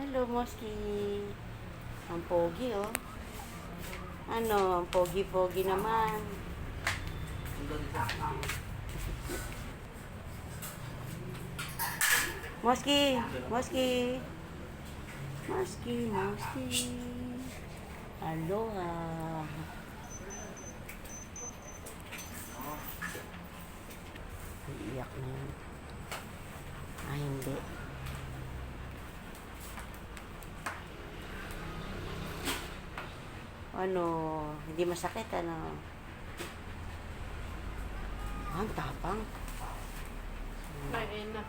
Hello, Moski. Ang pogi, oh. Ano, ang pogi-pogi naman. Moski, Moski. Moski, Moski. Aloha. Iiyak na yun. Ah, hindi. Ano, hindi masakit, ano? Ang tapang. Kain na.